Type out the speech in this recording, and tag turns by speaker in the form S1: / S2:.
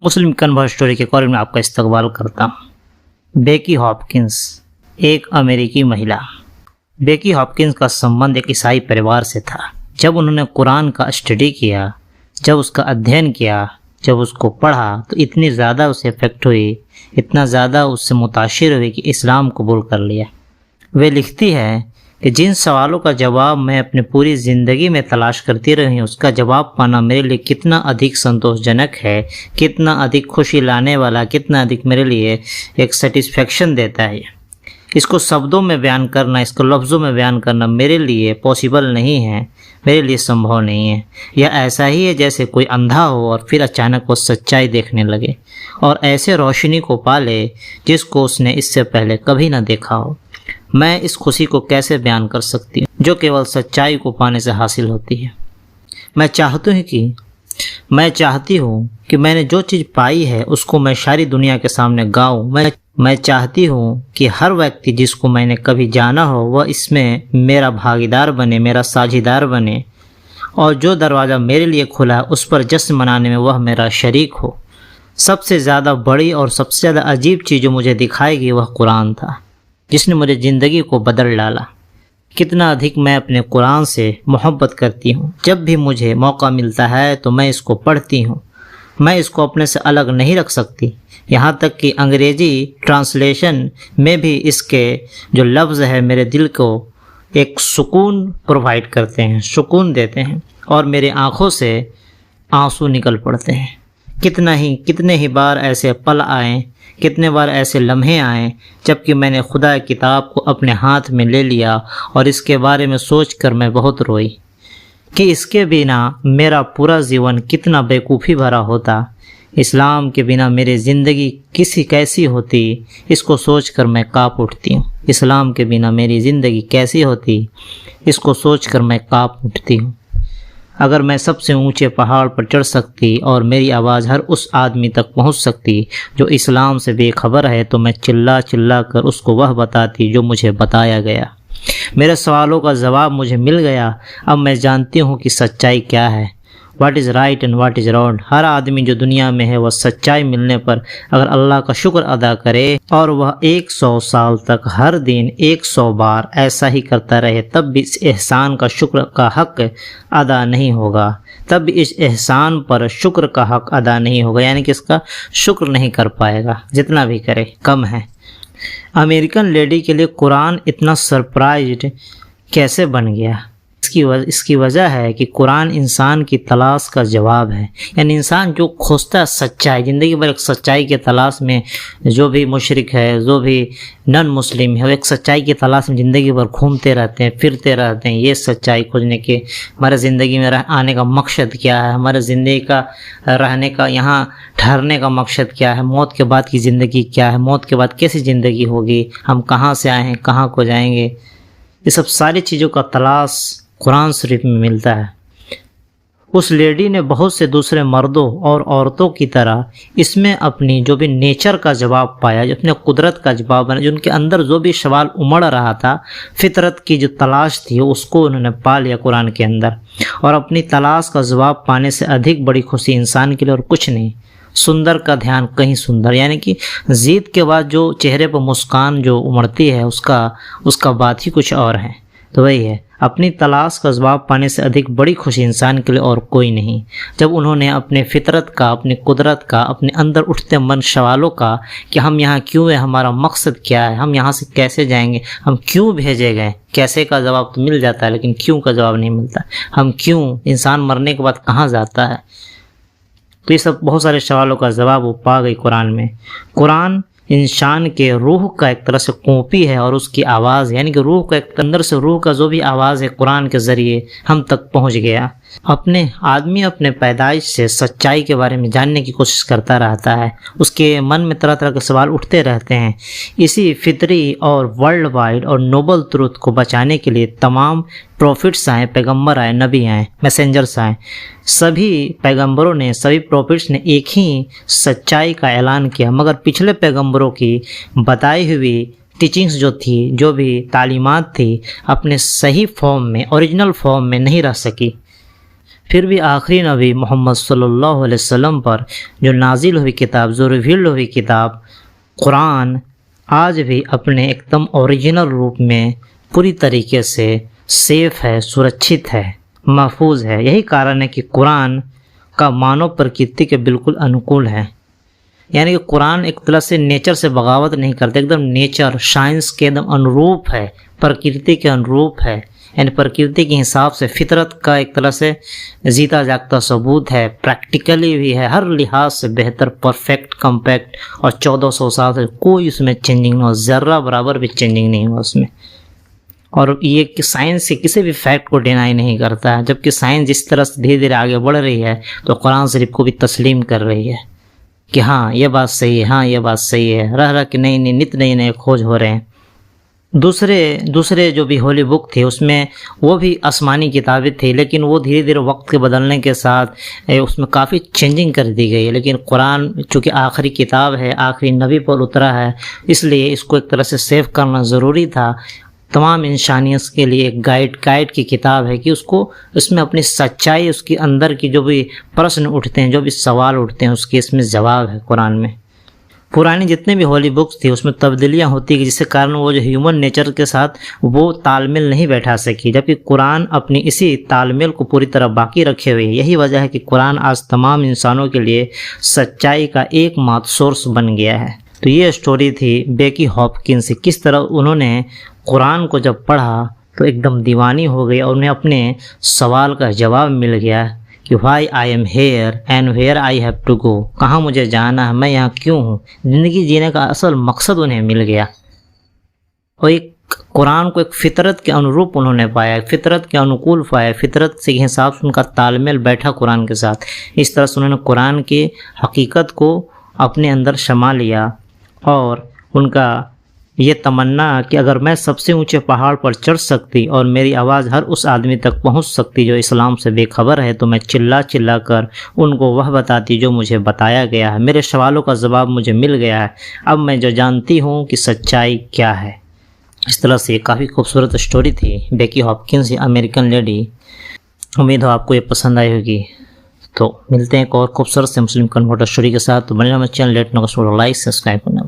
S1: मुस्लिम convert story के corner में आपका इस्तकबाल करता हूँ। बेकी हॉपकिंस एक अमेरिकी महिला। बेकी हॉपकिंस का संबंध एक ईसाई परिवार से था। जब उन्होंने कुरान का स्टडी किया, जब उसका अध्ययन किया, जब उसको पढ़ा, तो इतनी ज़्यादा उसे इफेक्ट हुई, इतना ज़्यादा उससे मुताशिर हुई कि इस्लाम कबूल कर लिया। वे लिखती है कि जिन सवालों का जवाब मैं अपनी पूरी ज़िंदगी में तलाश करती रही, उसका जवाब पाना मेरे लिए कितना अधिक संतोषजनक है, कितना अधिक खुशी लाने वाला, कितना अधिक मेरे लिए एक सेटिस्फेक्शन देता है। इसको शब्दों में बयान करना, इसको लफ्ज़ों में बयान करना मेरे लिए पॉसिबल नहीं है, मेरे लिए संभव नहीं है। यह ऐसा ही है जैसे कोई अंधा हो और फिर अचानक वो सच्चाई देखने लगे और ऐसे रोशनी को पाले जिसको उसने इससे पहले कभी ना देखा हो। मैं इस खुशी को कैसे बयान कर सकती हूँ जो केवल सच्चाई को पाने से हासिल होती है। मैं चाहती हूँ कि मैंने जो चीज़ पाई है उसको मैं सारी दुनिया के सामने गाऊँ। मैं चाहती हूँ कि हर व्यक्ति जिसको मैंने कभी जाना हो वह इसमें मेरा भागीदार बने, मेरा साझीदार बने, और जो दरवाज़ा मेरे लिए खुला है उस पर जश्न मनाने में वह मेरा शरीक हो। सबसे ज़्यादा बड़ी और सबसे ज़्यादा अजीब चीज़ जो मुझे दिखाएगी वह कुरान था, जिसने मुझे ज़िंदगी को बदल डाला। कितना अधिक मैं अपने कुरान से मोहब्बत करती हूँ। जब भी मुझे मौका मिलता है तो मैं इसको पढ़ती हूँ। मैं इसको अपने से अलग नहीं रख सकती। यहाँ तक कि अंग्रेजी ट्रांसलेशन में भी इसके जो लफ्ज़ है मेरे दिल को एक सुकून प्रोवाइड करते हैं, सुकून देते हैं, और मेरे आँखों से आंसू निकल पड़ते हैं। कितने ही बार ऐसे पल आए, कितने बार ऐसे लम्हे आए जबकि मैंने खुदा की किताब को अपने हाथ में ले लिया और इसके बारे में सोचकर मैं बहुत रोई कि इसके बिना मेरा पूरा जीवन कितना बेवकूफ़ी भरा होता। इस्लाम के बिना मेरी ज़िंदगी कैसी होती, इसको सोचकर मैं काँप उठती हूँ। इस्लाम के बिना मेरी ज़िंदगी कैसी होती, इसको सोचकर मैं काँप उठती हूँ। अगर मैं सबसे ऊंचे पहाड़ पर चढ़ सकती और मेरी आवाज़ हर उस आदमी तक पहुंच सकती जो इस्लाम से बेखबर है, तो मैं चिल्ला कर उसको वह बताती जो मुझे बताया गया। मेरे सवालों का जवाब मुझे मिल गया। अब मैं जानती हूँ कि सच्चाई क्या है, what is right and what is wrong. हर आदमी जो दुनिया में है वह सच्चाई मिलने पर अगर अल्लाह का शुक्र अदा करे और वह 100 साल तक हर दिन 100 बार ऐसा ही करता रहे, तब भी इस एहसान का शुक्र का हक अदा नहीं होगा। तब भी इस एहसान पर शुक्र का हक अदा नहीं होगा, यानी कि इसका शुक्र नहीं कर पाएगा, जितना भी करे कम है। अमेरिकन लेडी के लिए कुरान इतना सरप्राइज्ड कैसे बन गया? इसकी वजह है कि कुरान इंसान की तलाश का जवाब है। यानी इंसान जो खोजता है सच्चाई, ज़िंदगी भर एक सच्चाई की तलाश में, जो भी मुशरिक है, जो भी नॉन मुस्लिम है, वो एक सच्चाई की तलाश में ज़िंदगी भर घूमते रहते हैं, फिरते रहते हैं। ये सच्चाई खोजने के हमारे ज़िंदगी में आने का मकसद क्या है, हमारे ज़िंदगी का रहने का, यहाँ ठहरने का मकसद क्या है, मौत के बाद की ज़िंदगी क्या है, मौत के बाद कैसी ज़िंदगी होगी, हम कहाँ से आए हैं, कहाँ को जाएंगे। ये सब सारी चीज़ों का तलाश कुरान शरीफ में मिलता है। उस लेडी ने बहुत से दूसरे मर्दों और औरतों की तरह इसमें अपनी जो भी नेचर का जवाब पाया, अपने कुदरत का जवाब बना, जो उनके अंदर जो भी सवाल उमड़ रहा था, फितरत की जो तलाश थी, उसको उन्होंने पा लिया कुरान के अंदर। और अपनी तलाश का जवाब पाने से अधिक बड़ी खुशी इंसान के लिए और कुछ नहीं। सुंदर का ध्यान कहीं सुंदर, यानी कि जीत के बाद जो चेहरे पर मुस्कान जो उमड़ती है उसका बात ही कुछ और है। तो वही है, अपनी तलाश का जवाब पाने से अधिक बड़ी खुशी इंसान के लिए और कोई नहीं। जब उन्होंने अपने फितरत का, अपनी कुदरत का, अपने अंदर उठते मन सवालों का कि हम यहाँ क्यों है, हमारा मकसद क्या है, हम यहाँ से कैसे जाएंगे, हम क्यों भेजे गए, कैसे का जवाब तो मिल जाता है लेकिन क्यों का जवाब नहीं मिलता। हम क्यों, इंसान मरने के बाद कहाँ जाता है, तो ये सब बहुत सारे सवालों का जवाब वो पा गई कुरान में। कुरान इंसान के रूह का एक तरह से कॉपी है और उसकी आवाज़, यानी कि रूह का एक अंदर से रूह का जो भी आवाज़ है कुरान के ज़रिए हम तक पहुंच गया। आदमी अपने पैदाइश से सच्चाई के बारे में जानने की कोशिश करता रहता है, उसके मन में तरह तरह के सवाल उठते रहते हैं। इसी फितरी और वर्ल्ड वाइड और नोबल ट्रूथ को बचाने के लिए तमाम प्रॉफिट्स आए, पैगंबर आए, नबी आए, मैसेंजर्स आए। सभी पैगंबरों ने, सभी प्रॉफिट्स ने एक ही सच्चाई का ऐलान किया, मगर पिछले पैगंबरों की बताई हुई टीचिंग्स जो थी, जो भी तालीमात थी, अपने सही फॉर्म में, ओरिजिनल फॉर्म में नहीं रह सकी। फिर भी आखिरी नबी मोहम्मद सल्लल्लाहु अलैहि वसल्लम पर जो नाजिल हुई किताब, जो रिवील्ड हुई किताब कुरान, आज भी अपने एकदम ओरिजिनल रूप में पूरी तरीके से सेफ है, सुरक्षित है, महफूज है। यही कारण है कि कुरान का मानव प्रकृति के बिल्कुल अनुकूल है। यानी कि कुरान एक तरह से नेचर से बगावत नहीं करते, एकदम नेचर साइंस के एकदम अनुरूप है, प्रकृति के अनुरूप है। यानी प्रकृति के हिसाब से फितरत का एक तरह से जीता जागता सबूत है, प्रैक्टिकली भी है, हर लिहाज से बेहतर, परफेक्ट, कम्पैक्ट। और 1400 साल से कोई उसमें चेंजिंग नहीं हुआ, ज़र्रा बराबर भी चेंजिंग नहीं हुआ उसमें। और ये कि साइंस से किसी भी फैक्ट को डिनाई नहीं करता है, जबकि साइंस जिस तरह से धीरे धीरे आगे बढ़ रही है तो कुरान शरीफ को भी तस्लीम कर रही है कि हाँ ये बात सही है, हाँ ये बात सही है। रह रह के नई नित नए नए खोज हो रहे हैं। दूसरे जो भी होली बुक थे उसमें वो भी आसमानी किताबें थी, लेकिन वो धीरे धीरे वक्त के बदलने के साथ उसमें काफ़ी चेंजिंग कर दी गई है। लेकिन कुरान चूँकि आखिरी किताब है, आखिरी नबी पर उतरा है, इसलिए इसको एक तरह से सेव करना ज़रूरी था। तमाम इंसानियत के लिए एक गाइड की किताब है कि उसको उसमें अपनी सच्चाई, उसके अंदर की जो भी प्रश्न उठते हैं, जो भी सवाल उठते हैं, उसके इसमें जवाब है कुरान में। पुरानी जितने भी होली बुक्स थी उसमें तब्दीलियाँ होती है, जिसके कारण वो जो ह्यूमन नेचर के साथ वो तालमेल नहीं बैठा सकी, जबकि कुरान अपनी इसी तालमेल को पूरी तरह बाकी रखे हुए है। यही वजह है कि कुरान आज तमाम इंसानों के लिए सच्चाई का एकमात्र सोर्स बन गया है। तो ये स्टोरी थी बेकी हॉपकिंस से, किस तरह उन्होंने कुरान को जब पढ़ा तो एकदम दीवानी हो गई और उन्हें अपने सवाल का जवाब मिल गया कि why I am here and where I have to go, कहाँ मुझे जाना है, मैं यहाँ क्यों हूँ। ज़िंदगी जीने का असल मकसद उन्हें मिल गया और एक कुरान को एक फितरत के अनुरूप उन्होंने पाया, फितरत के अनुकूल पाया, फितरत से हिसाब से उनका तालमेल बैठा कुरान के साथ। इस तरह से उन्होंने कुरान की हकीकत को अपने अंदर समा लिया और उनका ये तमन्ना कि अगर मैं सबसे ऊंचे पहाड़ पर चढ़ सकती और मेरी आवाज़ हर उस आदमी तक पहुंच सकती जो इस्लाम से बेखबर है, तो मैं चिल्ला चिल्ला कर उनको वह बताती जो मुझे बताया गया है। मेरे सवालों का जवाब मुझे मिल गया है, अब मैं जो जानती हूँ कि सच्चाई क्या है। इस तरह से काफ़ी खूबसूरत स्टोरी थी बेकी हॉपकिंस, अमेरिकन लेडी। उम्मीद हो आपको ये पसंद आई होगी। तो मिलते हैं एक और खूबसूरत से मुस्लिम कन्वर्टर स्टोरी के साथ। तो बने रहो मेरे चैनल लेट नो को लाइक सब्सक्राइब करना।